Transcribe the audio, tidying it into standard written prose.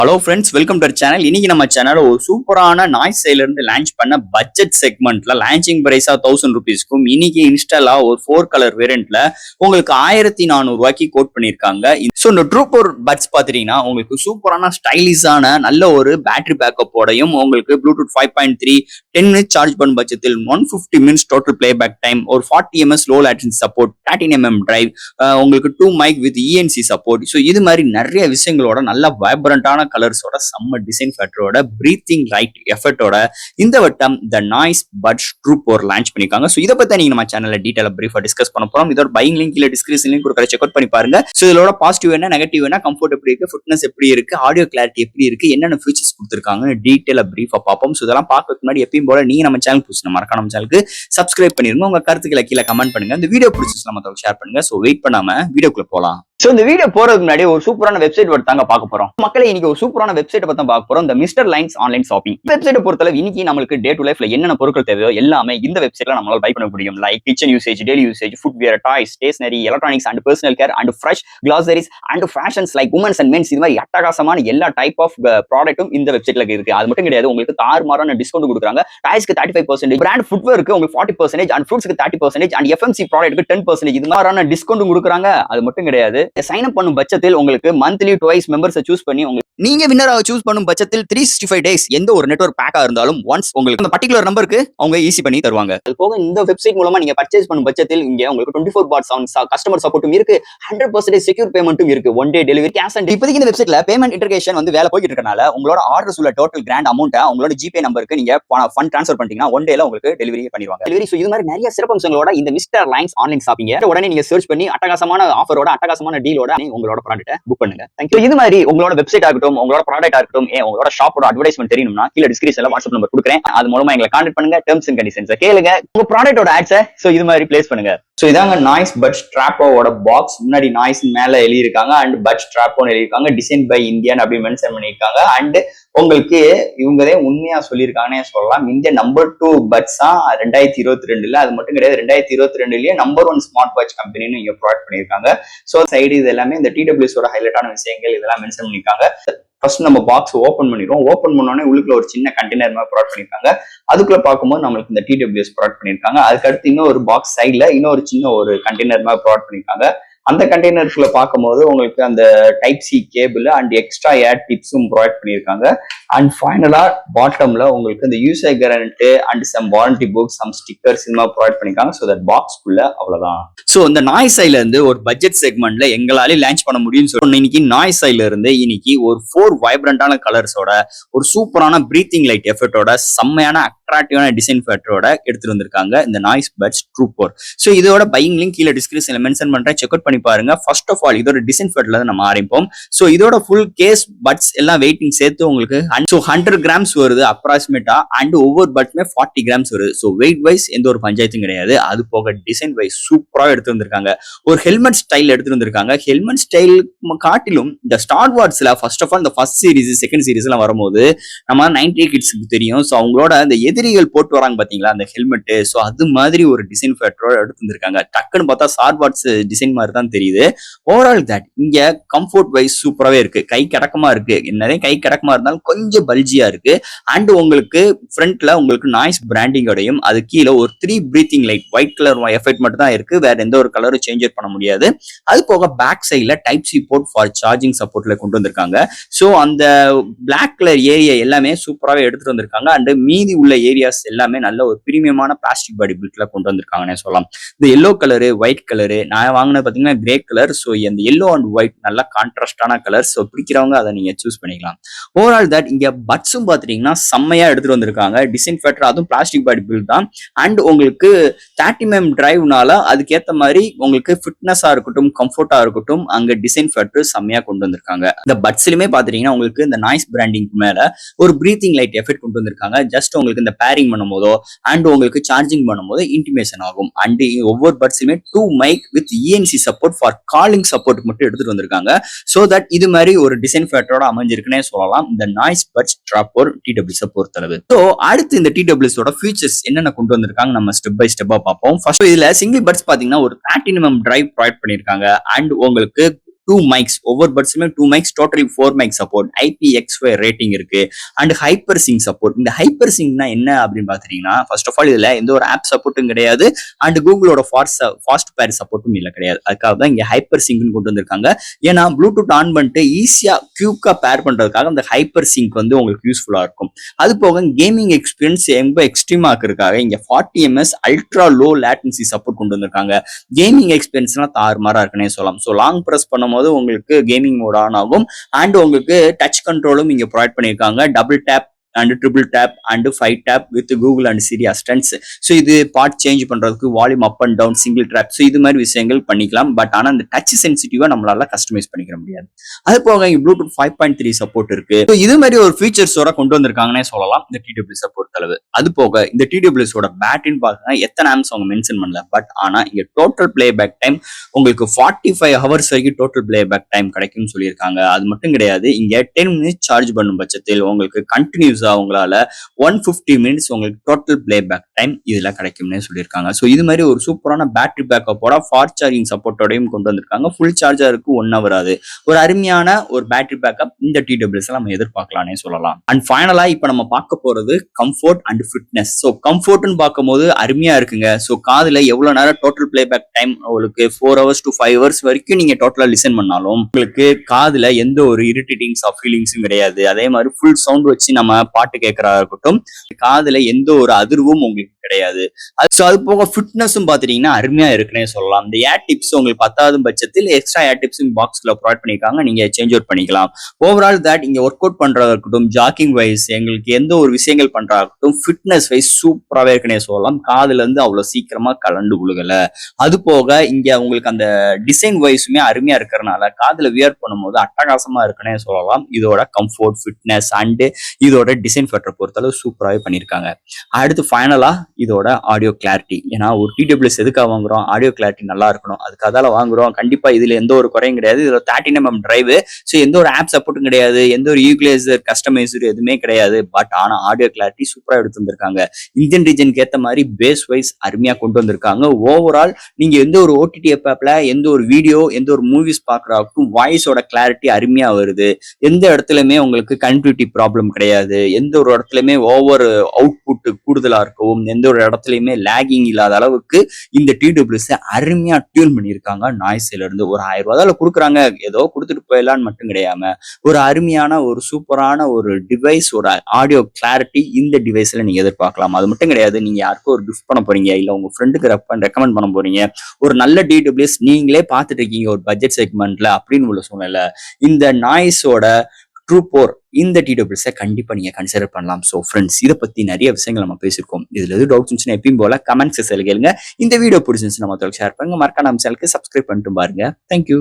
Hello friends, welcome to channel. இன்னைக்கு நம்ம channel ஒரு சூப்பரான நாய்ஸ் சைட்ல இருந்து லான்ச் பண்ண பட்ஜெட் செக்மெண்ட்ல லான்ச்சிங் பிரைஸா 1000 ருபீஸ்க்கும் இன்னைக்கு இன்ஸ்டாலா ஒரு 4 கலர் வேரியன்ட்ல உங்களுக்கு 1400 ரூபாய்க்கு கோட் பண்ணிருக்காங்க. ஸோ இந்த ட்ரூப்பர் பட்ஸ் பாத்தீங்கன்னா உங்களுக்கு சூப்பரான ஸ்டைலிஷான நல்ல ஒரு பேட்டரி பேக்கப்போடையும் உங்களுக்கு ப்ளூடூத் 5.3 10 மினிட்ஸ் சார்ஜ் பண்ணும் பட்சத்தில் 150 minutes total play back time, ஒரு 40 ms low latency support, 13 mm drive, உங்களுக்கு 2 mic with ENC support. So இது மாதிரி நிறைய விஷயங்களோட நல்ல வைப்ரண்டான கலர்ஸோட செம்ம டிசைன் ஃபேக்டரோட பிரீத்திங் லைட் எஃபெக்டோட இந்த வட்டம் the Noise Buds Trooper launch பண்ணிருக்காங்க. ஸோ இதை பத்தி நீங்க நம்ம சேனல்ல டீடைலா பிரீஃபா டிஸ்கஸ் பண்ண போறோம். இதோட பையிங் லிங்க் இல்ல டிஸ்கிரிப்ஷன் லிங்க் கொடுக்குற செக் அவுட் பண்ணி பாருங்க. ஸோ இதோட பாசிட்டிவ் என்ன, நெகட்டிவ் என்ன, கம்ஃபர்ட் எப்படி இருக்கு, ஃபிட்னஸ் எப்படி இருக்கு, ஆடியோ கிளாரிட்டி எப்படி இருக்கு, என்னென்ன ஃபீச்சர்ஸ் கொடுத்துருக்காங்க டீடைலா பிரீஃபா பார்ப்போம். ஸோ இதெல்லாம் பார்க்கறதுக்கு முன்னாடி எப்பயும் போல நீங்க நம்ம சேனல் புதுசு மறக்காம நம்ம சேனலுக்கு சப்ஸ்கிரைப் பண்ணிருங்க. உங்க கருத்துக்களை கீழே கமெண்ட் பண்ணுங்க. இந்த வீடியோ பிடிச்சிருந்தா மத்தவங்க ஷேர் பண்ணுங்க. ஸோ வெயிட் பண்ணாம வீடியோக்குள்ள போலாம். சோ இந்த வீடியோ போறதுக்கு முன்னாடி ஒரு சூப்பரான வெப்சைட் தாங்க பார்க்க போறோம். மக்களே, இன்னைக்கு ஒரு சூப்பரான வெப்சைட் பத்தி பார்க்க போறோம். இந்த மிஸ்டர் லைன்ஸ் ஆன்லைன் ஷாப்பிங் வெப்சைட்டை பொறுத்தளவு இன்னைக்கு நம்மளுக்கு டே டு லைஃப்ல என்னென்ன பொருட்கள் தேவையோ எல்லாமே இந்த வெப்சைட்ல நம்மளால பை பண்ண முடியும். Like kitchen usage, daily usage, footwear, toys, stationery, electronics and personal care and fresh groceries and fashions like women's and men's. இது மாதிரி அட்டகாசமான எல்லா டைப் ஆஃப் ப்ராடக்ட்டும் இந்த வெப்சைட்ல இருக்கு. அது மட்டும் கிடையாது, உங்களுக்கு தாறுமாறான டிஸ்கவுண்ட் கொடுக்குறாங்க. டாய்ஸ்க்கு 35%, பிராண்ட் ஃபுட்வேருக்கு உங்களுக்கு 40% அண்ட் ஃப்ரூட்ஸ்க்கு 30% அண்ட் FMC ப்ராடக்ட்க்கு 10%. இது மாதிரியான டிஸ்கவுண்ட் கொடுக்குறாங்க. அது மட்டும் கிடையாது, சைன் அப் பண்ணும் பட்சத்தில் உங்களுக்கு மந்த்லி ட்வைஸ் மெம்பர்ஸை சூஸ் பண்ணி நீங்க வின்னராக சூஸ் பண்ணும் பட்சத்தில் 365 டேஸ் எந்த ஒரு நெட்வொர்க் பேக்கா இருந்தாலும் ஒன்ஸ் உங்களுக்கு அந்த பர்டிகுலர் நம்பருக்கு அவங்க ஈஸி பண்ணி தருவாங்க. அது போக இந்த வெப்சைட் மூலமா நீங்க பர்ச்சேஸ் பண்ணும் பட்சத்தில் இங்க உங்களுக்கு 24/7 கஸ்டமர் சப்போர்ட்டும் இருக்கு, 100% செக்யூர் பேமெண்ட்டும் இருக்கு, one day delivery, cash and இப்போதைக்கு இந்த வெப்சைட்ல பேமெண்ட் இன்டர்கேஷன் வேலை போயிட்டு இருக்கனால உங்களோட ஆர்டர்ஸ் உள்ள டோட்டல் கிராண்ட் அமௌண்ட்டை உங்களோட ஜிபே நம்பருக்கு நீங்க ஃபண்ட் ட்ரான்ஸ்ஃபர் பண்ணிட்டீங்கன்னா ஒன் டேல உங்களுக்கு டெலிவரி பண்ணிடுவாங்க. டெலிவரி. ஸோ இது மாதிரி நிறைய சிறப்பம்சங்களோட இந்த மிஸ்டர் லைன்ஸ் ஆன்லைன் ஷாப்பிங் உடனே நீங்க சர்ச் பண்ணி அட்டகாசமான ஆஃபரோட அட்டகாசமான டீலோட உங்களோட ப்ராடக்ட்டை புக் பண்ணுங்க. தேங்க்யூ. இது மாதிரி உங்களோட வெப்சைட் ஆகட்டும், உங்களோட ப்ராடக்ட் ஆகட்டும், உங்களோட ஷாப்போட அட்வர்டைஸ்மென்ட் தெரியணும்னா கீழே டிஸ்கிரிப்ஷன்ல வாட்ஸ்அப் நம்பர் கொடுக்குறேன். அது மூலமா எங்களை கான்டாக்ட் பண்ணுங்க. டெர்ம்ஸ் அண்ட் கண்டிஷன்ஸ் கேளுங்க. உங்க ப்ராடக்ட்டோட ஆட்ஸை இது மாதிரி பிளேஸ் பண்ணுங்க. சோ இதாங்க நாய்ஸ் பட்ஸ் ட்ராப்போட பாக்ஸ். முன்னாடி நாய்ஸ் மேல எழுதியிருக்காங்க அண்ட் பட்ஸ் ட்ராப்போன்னு எழுதியிருக்காங்க. டிசைன் பை இந்தியன் அப்படி மென்ஷன் பண்ணியிருக்காங்க. அண்ட் உங்களுக்கு இவங்களே உண்மையா சொல்லியிருக்காங்கன்னே சொல்லலாம். இந்த நம்பர் 2 பட்ஸா 2022ல, அது மட்டும் கிடையாது 2022லயே நம்பர் 1 ஸ்மார்ட் வாட்ச் கம்பெனின்னு இங்க ப்ரொவைட் பண்ணியிருக்காங்க. சோ சைடு இது எல்லாமே இந்த TWSோட ஹைலைட்டான விஷயங்கள் இதெல்லாம் மென்ஷன் பண்ணியிருக்காங்க. ஃபர்ஸ்ட் நம்ம பாக்ஸ் ஓப்பன் பண்ணிடுவோம். ஓப்பன் பண்ணோடனே உள்ளுக்குள்ள ஒரு சின்ன கண்டெய்னர் மாதிரி ப்ரொவைட் பண்ணிருக்காங்க. அதுக்குள்ள பார்க்கும்போது நம்மளுக்கு இந்த TWS ப்ரொவைட் பண்ணிருக்காங்க. அதுக்கடுத்து இன்னொரு பாக்ஸ் சைட்ல இன்னொரு சின்ன ஒரு கண்டெய்னர் மாதிரி ப்ரொவைட் பண்ணிருக்காங்க. அந்த கண்டெய்னருக்குள்ள பார்க்கும்போது உங்களுக்கு அந்த type C cable and extra air டிப்ஸும் ப்ரொவைட் பண்ணியிருக்காங்க. அண்ட் ஃபைனலா பாட்டம்ல உங்களுக்கு இந்த user guarantee and some warranty book, some stickers இந்த மாதிரி ப்ரொவைட் பண்ணிருக்காங்க. ஸோ தட் பாக்ஸ்க்குள்ள அவ்வளவுதான். ஸோ இந்த நாய்ஸ் சைட்ல இருந்து ஒரு பட்ஜெட் செக்மெண்ட்ல எங்களாலே லான்ச் பண்ண முடியும்னு சொல்லி இன்னைக்கு நாய்ஸ் சைட்ல இருந்து இன்னைக்கு ஒரு 4 வைப்ரண்டான கலர்ஸோட ஒரு சூப்பரான பிரீத்திங் லைட் எஃபெக்டோட செம்மையான அட்ராக்டிவான டிசைன் ஃபேக்டரோட எடுத்துட்டு வந்திருக்காங்க இந்த நாய்ஸ் பட்ஸ் ட்ரூப்பர். ஸோ இதோட பையிங் லிங்க் கீழே டிஸ்கிரிப்ஷன்ல மென்ஷன் பண்றேன், செக் அவுட் பண்ணி பாருங்க. ஃபர்ஸ்ட் ஆஃப் ஆல் இதோட டிசைன் ஃபேக்டர்ல நம்ம ஆரம்பிப்போம். ஸோ இதோட ஃபுல் கேஸ் பட்ஸ் எல்லாம் வெயிட்டிங் சேர்த்து உங்களுக்கு 100 கிராம்ஸ் வருது அப்ராக்சிமேட்டா. அண்ட் ஒவ்வொரு பட்ஸுமே 40 கிராம்ஸ் வருது. ஸோ வெயிட் வைஸ் எந்த ஒரு பஞ்சாயத்தும் கிடையாது. அது போக டிசைன் வைஸ் சூப்பராக எடுத்து வந்திருக்காங்க. ஒரு ஹெல்மெட் ஸ்டைல் எடுத்து வந்திருக்காங்க. ஹெல்மெட் ஸ்டைல் காட்டிலும் இந்த ஸ்டார் வார்ஸ்ல ஃபர்ஸ்ட் ஆஃப் ஆல் இந்த ஃபர்ஸ்ட் சீரிஸ் செகண்ட் சீரிஸ் எல்லாம் வரும்போது நம்ம 90 கிட்ஸ்க்கு தெரியும். ஸோ அவங்களோட அந்த எதிரிகள் போட்டு வராங்க பாத்தீங்களா அந்த ஹெல்மெட். ஸோ அது மாதிரி ஒரு டிசைன் ஃபேக்டரோட எடுத்து வந்திருக்காங்க. டக்குன்னு பார்த்தா ஸ்டார் வார்ஸ் டிசைன் மாதிரி தான் தெரியுது. ஓவரால் தட் இங்க கம்ஃபர்ட் வைஸ் சூப்பராகவே இருக்கு. கை கடக்கமா இருக்கு. என்னதே கை கடக்கமா இருந்தாலும் கொஞ்சம் பல்ஜியா இருக்கு. அண்ட் உங்களுக்கு ஃப்ரண்ட்ல உங்களுக்கு நாய்ஸ் பிராண்டிங்கோடையும் அது கீழே ஒரு 3 breathing light white colour effect மட்டும் தான் இருக்கு. வேற எந்த ஒரு கலரும் சேஞ்ச் பண்ண முடியாது. அது போக பேக் சைட்ல type C port for charging சப்போர்ட்ல கொண்டு வந்திருக்காங்க. ஸோ அந்த பிளாக் கலர் ஏரியா எல்லாமே சூப்பராகவே எடுத்துட்டு வந்திருக்காங்க. அண்ட் மீதி உள்ள ஏரியாஸ் எல்லாமே நல்ல ஒரு பிரீமியமான பிளாஸ்டிக் பாடி பில்ட்ல கொண்டு வந்திருக்காங்கன்னே சொல்லலாம். இந்த எல்லோ கலரு, ஒயிட் கலரு, நான் வாங்கினது பாத்தீங்கன்னா கிரே கலர். ஸோ இந்த எல்லோ அண்ட் ஒயிட் நல்ல கான்ட்ராஸ்டான கலர். ஸோ பிடிக்கிறவங்க அதை நீங்க சூஸ் பண்ணிக்கலாம். ஓவரால் தட் இங்க பட்ஸும் பாத்தீங்கன்னா செம்மையா எடுத்துட்டு வந்திருக்காங்க. டிசைன் ஃபேக்டர் அதுவும் பிளாஸ்டிக் பாடி பில்ட் தான். அண்ட் உங்களுக்கு 30 mm டிரைவ்னால அதுக்கேற்ற மாதிரி உங்களுக்கு ஃபிட்னஸா இருக்கட்டும், கம்ஃபர்ட்டா இருக்கட்டும், அங்க டிசைன் ஃபேக்டர் செம்மையா கொண்டு வந்திருக்காங்க. இந்த பட்ஸ்லயுமே பாத்தீங்கன்னா உங்களுக்கு இந்த நாய்ஸ் பிராண்டிங் மேல ஒரு பிரீத்திங் லைட் எஃபெக்ட் கொண்டு வந்திருக்காங்க. ஜஸ்ட் உங்களுக்கு இந்த பேரிங் பண்ணும்போதோ அண்ட் உங்களுக்கு சார்ஜிங் பண்ணும்போது இன்டிமேஷன் ஆகும். அண்ட் ஒவ்வொரு பட்ஸ்லயுமே 2 mic with ENC support for calling support மட்டும் எடுத்துட்டு வந்திருக்காங்க. சோ தட் இது மாதிரி ஒரு டிசைன் ஃபேக்டரோட அமைஞ்சிருக்குன்னே சொல்லலாம் இந்த நாய்ஸ் பட்ஸ் ட்ராப்பர் TWS பொறுத்தளவு. ஸோ அடுத்து இந்த TWSோட ஃபீச்சர்ஸ் என்னென்ன கொண்டு வந்திருக்காங்க நம்ம ஸ்டெப் பை ஸ்டெப்பா பார்ப்போம். ஃபர்ஸ்ட் இதுல சிங்கிள் பட்ஸ் பாத்தீங்கன்னா ஒரு 13 mm டிரைவ் ப்ரொவைட் பண்ணிருக்காங்க. அண்ட் உங்களுக்கு 2 மைக்ஸ், ஒவ்வொரு பட்ஸுமே 2 mics, totally 4 mic support, IPX5 rating இருக்கு அண்ட் ஹைப்பர் சிங்க் சப்போர்ட். இந்த ஹைப்பர் சிங்க்னா என்ன அப்படின்னு பாத்தீங்கன்னா, ஃபர்ஸ்ட் ஆஃப் ஆல் இதுல எந்த ஒரு ஆப் சப்போர்ட்டும் கிடையாது அண்ட் கூகுளோட ஃபாஸ்ட் பேர் சப்போர்ட்டும் இல்ல கிடையாது. அதுக்காக தான் இங்க ஹைப்பர் சிங்க்னு கொண்டு வந்திருக்காங்க. ஏன்னா ப்ளூடூத் ஆன் பண்ணிட்டு ஈஸியா குயிக்கா பேர் பண்றதுக்காக அந்த ஹைப்பர் சிங்க் வந்து உங்களுக்கு யூஸ்ஃபுல்லா இருக்கும். அது போக கேமிங் எக்ஸ்பீரியன்ஸ் ரொம்ப எக்ஸ்ட்ரீமா இருக்கிறதுக்காக இங்க 40 ms ultra low latency support கொண்டு வந்திருக்காங்க. கேமிங் எக்ஸ்பீரியன்ஸ்லாம் தாறுமாறா இருக்குன்னே சொல்லலாம். ஸோ லாங் ப்ரெஸ் பண்ணும்போது உங்களுக்கு கேமிங் மோட் ஆன் ஆகும் அண்ட் உங்களுக்கு டச் கண்ட்ரோலும் இங்க ப்ரொவைட் பண்ணியிருக்காங்க. Double tap and triple tap and 5 tap with Google and Siri assistants. So இது பார்ட் சேஞ்ச் பண்றதுக்கு volume up and down, single tap, so இது மாதிரி விஷயங்கள் பண்ணிக்கலாம். பட் ஆனா இந்த டச் சென்சிட்டிவா நம்மளால கஸ்டமைஸ் பண்ணிக்க முடியாது. அது போக இங்க ப்ளூடூத் 5.3 சப்போர்ட் இருக்கு. ஸோ இது மாதிரி ஒரு ஃபீச்சர்ஸோட கொண்டு வந்திருக்காங்கன்னே சொல்லலாம் இந்த TWS பொறுத்தளவு. அது போக இந்த TWS ஓட பேட்டரின்னு பார்த்தீங்கன்னா எத்தனை ஆம்ஸ் அவங்க மென்ஷன் பண்ணல. பட் ஆனா இங்க டோட்டல் பிளே பேக் டைம் உங்களுக்கு 45 ஹவர்ஸ் வரைக்கும் டோட்டல் பிளே பேக் டைம் கிடைக்கும்னு சொல்லியிருக்காங்க. அது மட்டும் கிடையாது, இங்க 10 மினிட்ஸ் சார்ஜ் பண்ணும் பட்சத்தில் உங்களுக்கு கண்டினியூஸா உங்களால 150 மினிட்ஸ் உங்களுக்கு டோட்டல் பிளே பேக் டைம் இதுல கிடைக்கும்னு சொல்லியிருக்காங்க. ஸோ இது மாதிரி ஒரு சூப்பரான பேட்டரி பேக்கப்போட ஃபாஸ்ட் சார்ஜிங் சப்போர்ட்டோடையும் கொண்டு வந்திருக்காங்க. ஃபுல் சார்ஜருக்கு 1 ஹவர் ஆகுது. ஒரு அருமையான ஒரு பேட்டரி பேக்கப் இந்த TWS நம்ம எதிர்பார்க்கலாம்னே சொல்லலாம். அண்ட் ஃபைனலா இப்ப நம்ம பார்க்க போறது கம்ஃபோர்ட் அண்ட் ஃபிட்னஸ். ஸோ கம்ஃபோர்ட்னு பார்க்கும்போது அருமையா இருக்குங்க. ஸோ காதுல எவ்வளவு நேரம் டோட்டல் பிளே பேக் டைம் உங்களுக்கு 4 ஹவர்ஸ் to 5 ஹவர்ஸ் வரைக்கும் நீங்க டோட்டலா லிசன் பண்ணாலும் உங்களுக்கு காதுல எந்த ஒரு இரிட்டேட்டிங் ஃபீலிங்ஸும் கிடையாது. அதே மாதிரி ஃபுல் சவுண்ட் வச்சு நம்ம பாட்டு கேட்கறதா இருக்கட்டும், காதுல எந்த ஒரு அதிர்வும் உங்களுக்கு கிடையாது. அது போக ஃபிட்னஸும் பாத்தீங்கன்னா அருமையா இருக்குன்னே சொல்லலாம். இந்த ஏர் டிப்ஸ் உங்களுக்கு 10வது பட்சத்தில் எக்ஸ்ட்ரா ஏர் டிப்ஸும் பாக்ஸ்ல ப்ரொவைட் பண்ணிருக்காங்க. நீங்க சேஞ்ச் அவுட் பண்ணிக்கலாம். ஓவரால் தட் இங்க ஒர்க் அவுட் பண்றதா இருக்கட்டும், ஜாக்கிங் வைஸ் எங்களுக்கு எந்த ஒரு விஷயங்கள் பண்றதா இருக்கட்டும், ஃபிட்னஸ் வைஸ் சூப்பராகவே இருக்குன்னே சொல்லலாம். காதுல இருந்து அவ்வளவு சீக்கிரமா கலண்டு உழுகல. அது போக இங்க உங்களுக்கு அந்த டிசைன் வைஸுமே அருமையா இருக்கிறதுனால காதுல வியர் பண்ணும்போது அட்டகாசமா இருக்குன்னே சொல்லலாம். இதோட கம்ஃபோர்ட், ஃபிட்னஸ் அண்ட் இதோட டிசைன் ஃபேக்டர் பொறுத்தளவு சூப்பராகவே பண்ணியிருக்காங்க. அடுத்து ஃபைனலா இதோட ஆடியோ கிளாரிட்டி. ஏன்னா ஒரு TWS எதுக்காக வாங்குறோம்? ஆடியோ கிளாரிட்டி நல்லா இருக்கணும், அதுக்கு அதால வாங்குறோம். கண்டிப்பா இதுல எந்த ஒரு குறையும் கிடையாது. இதுல 13mm டிரைவ், ஸோ எந்த ஒரு ஆப் சப்போர்ட்டும் கிடையாது, எந்த ஒரு ஈக்குவலைசர் கஸ்டமைசர் எதுவுமே கிடையாது. பட் ஆனா ஆடியோ கிளாரிட்டி சூப்பரா எடுத்து வந்திருக்காங்க. இந்தியன் ரீஜனுக்கு ஏற்ற மாதிரி பேஸ் வைஸ் அருமையா கொண்டு வந்திருக்காங்க. ஓவரால் நீங்க எந்த ஒரு OTT ஆப்ல எந்த ஒரு வீடியோ, எந்த ஒரு மூவிஸ் பாக்குறதுக்கும் வாய்ஸோட கிளாரிட்டி அருமையா வருது. எந்த இடத்துலயுமே உங்களுக்கு கனெக்டிவிட்டி ப்ராப்ளம் கிடையாது. எந்த ஒரு இடத்துலயுமே ஓவர் அவுட்புட் கூடுதலா இருக்கவும், எந்த ஒரு இடத்துலயுமே லேகிங் இல்லாத அளவுக்கு இந்த TWS அருமையா டியூன் பண்ணியிருக்காங்க. நாய்ஸ்ல இருந்து ஒரு 1000 ரூபாய் கொடுக்குறாங்க, ஏதோ கொடுத்துட்டு போயிடலான்னு மட்டும் கிடையாம ஒரு அருமையான ஒரு சூப்பரான ஒரு டிவைஸோட ஆடியோ கிளாரிட்டி இந்த டிவைஸ்ல நீங்க எதிர்பார்க்கலாம். அது மட்டும் கிடையாது, நீங்க யாருக்கும் ஒரு கிஃப்ட் பண்ண போறீங்க, இல்ல உங்க ஃப்ரெண்டுக்கு ரெக்கமெண்ட் பண்ண போறீங்க, ஒரு நல்ல TWS நீங்களே பார்த்துட்டு இருக்கீங்க ஒரு பட்ஜெட் செக்மெண்ட்ல அப்படின்னு உள்ள சூழ்நிலை, இந்த நாய்ஸோட ட்ரூ போர் இந்த TWS கண்டிப்பா நீங்க கன்சிடர் பண்ணலாம். ஸோ ஃப்ரெண்ட்ஸ், இதை பத்தி நிறைய விஷயங்கள் நம்ம பேசியிருக்கோம். இதுல எது டவுட்ஸ் இருந்துச்சுன்னா எப்பயும் போல கமெண்ட் செக்ஷன்ல கேளுங்க. இந்த வீடியோ பிடிச்சிருந்துச்சு நம்ம ஷேர் பண்ணுங்க. மறக்காம நம்ம சேனலுக்கு சப்ஸ்கிரைப் பண்ணிட்டு பாருங்க. தேங்க்யூ.